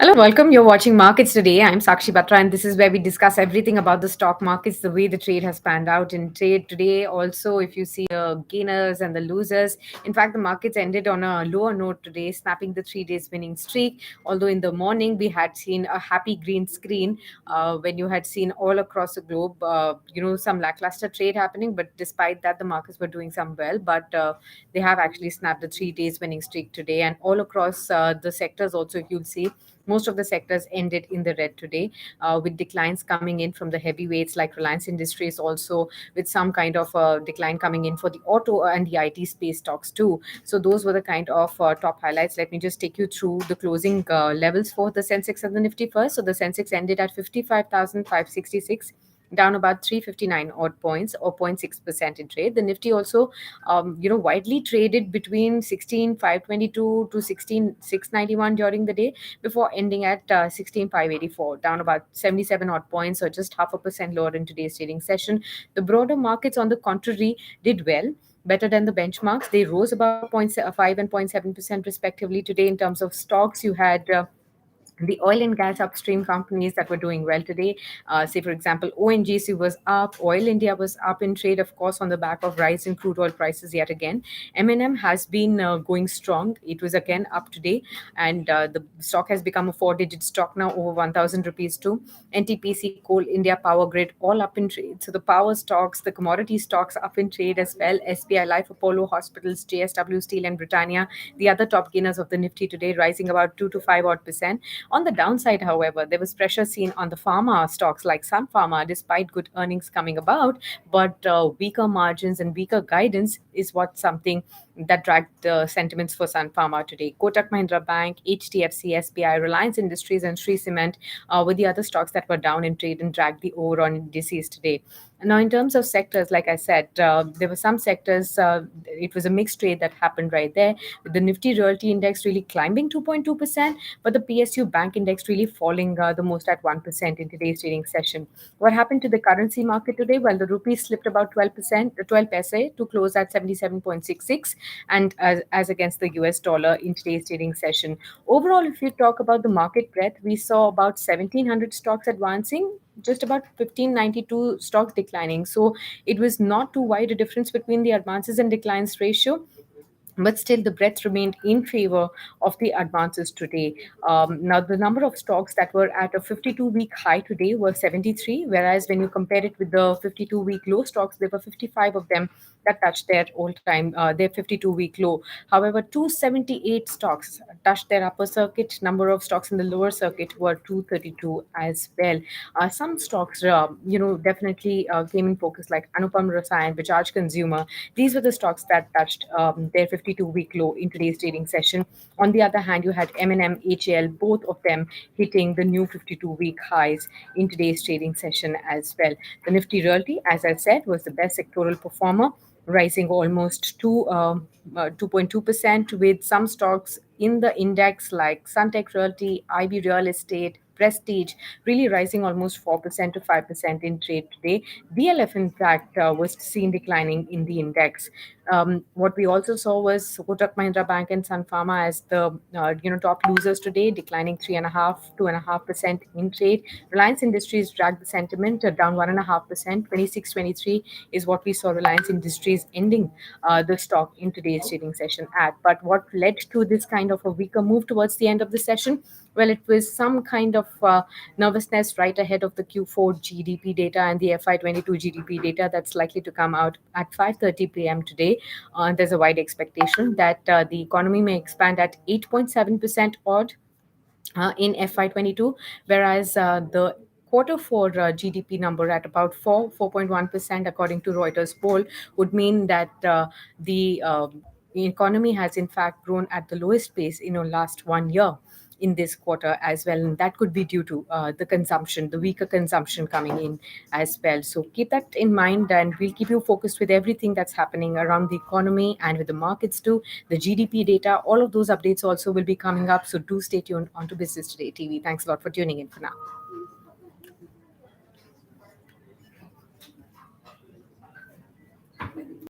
Hello, welcome. You're watching Markets Today. I'm Sakshi Batra, and this is where we discuss everything about the stock markets, the way the trade has panned out in trade today. Also, if you see the gainers and the losers, in fact, the markets ended on a lower note today, snapping the 3 days winning streak. Although in the morning we had seen a happy green screen when you had seen all across the globe, some lackluster trade happening. But despite that, the markets were doing some well. But they have actually snapped the 3 days winning streak today, and all across the sectors also, if you'll see most of the sectors ended in the red today, with declines coming in from the heavyweights like Reliance Industries, also with some kind of decline coming in for the auto and the IT space stocks too. So those were the kind of top highlights. Let me just take you through the closing levels for the Sensex and the Nifty first. So the Sensex ended at 55,566, down about 359 odd points or 0.6% in trade. The Nifty also, widely traded between 16,522 to 16,691 during the day before ending at 16,584, down about 77 odd points or just half a percent lower in today's trading session. The broader markets, on the contrary, did well, better than the benchmarks. They rose about 0.5 and 0.7% respectively today. In terms of stocks, you had the oil and gas upstream companies that were doing well today. Say, for example, ONGC was up, Oil India was up in trade, of course, on the back of rise in crude oil prices yet again. M&M has been going strong. It was again up today, and the stock has become a four-digit stock now, over 1,000 rupees too. NTPC, Coal India, Power Grid, all up in trade. So the power stocks, the commodity stocks up in trade as well. SBI Life, Apollo Hospitals, JSW Steel, and Britannia, the other top gainers of the Nifty today, rising about 2 to 5 odd percent. On the downside, however, there was pressure seen on the pharma stocks like Sun Pharma, despite good earnings coming about, but weaker margins and weaker guidance is what something that dragged the sentiments for Sun Pharma today. Kotak Mahindra Bank, HDFC, SBI, Reliance Industries, and Shree Cement were the other stocks that were down in trade and dragged the overall indices today. Now, in terms of sectors, like I said, there were some sectors, it was a mixed trade that happened right there, with the Nifty Realty Index really climbing 2.2%, but the PSU Bank Index really falling the most at 1% in today's trading session. What happened to the currency market today? Well, the rupee slipped about 12%, 12 paise to close at 77.66, and as against the US dollar in today's trading session. Overall, if you talk about the market breadth, we saw about 1,700 stocks advancing, just about 1592 stocks declining. So it was not too wide a difference between the advances and declines ratio, but still the breadth remained in favor of the advances today. Now, the number of stocks that were at a 52-week high today were 73, whereas when you compare it with the 52-week low stocks, there were 55 of them that touched their 52-week low. However, 278 stocks touched their upper circuit. Number of stocks in the lower circuit were 232 as well. Some stocks, definitely came in focus, like Anupam Rasayan, Bajaj Consumer. These were the stocks that touched their 52-week low in today's trading session. On the other hand, you had M&M, HAL, both of them hitting the new 52-week highs in today's trading session as well. The Nifty Realty, as I said, was the best sectoral performer, rising almost 2.2%, with some stocks in the index like Suntech Realty, IB Real Estate, Prestige, really rising almost 4% to 5% in trade today. DLF, in fact, was seen declining in the index. What we also saw was Kotak Mahindra Bank and Sun Pharma as the top losers today, declining 2.5% in trade. Reliance Industries dragged the sentiment down 1.5%. 26.23 is what we saw Reliance Industries ending the stock in today's trading session at. But what led to this kind of a weaker move towards the end of the session? Well, it was some kind of nervousness right ahead of the Q4 GDP data and the FY22 GDP data that's likely to come out at 5:30 p.m. today. There's a wide expectation that the economy may expand at 8.7% odd in FY22, whereas the quarter four GDP number at about 4.1%, according to Reuters poll, would mean that the economy has in fact grown at the lowest pace in the last 1 year in this quarter as well, and that could be due to the weaker consumption coming in as well. So keep that in mind, and we'll keep you focused with everything that's happening around the economy and with the markets too. The GDP data, all of those updates also will be coming up. So do stay tuned onto Business Today TV. Thanks a lot for tuning in for now.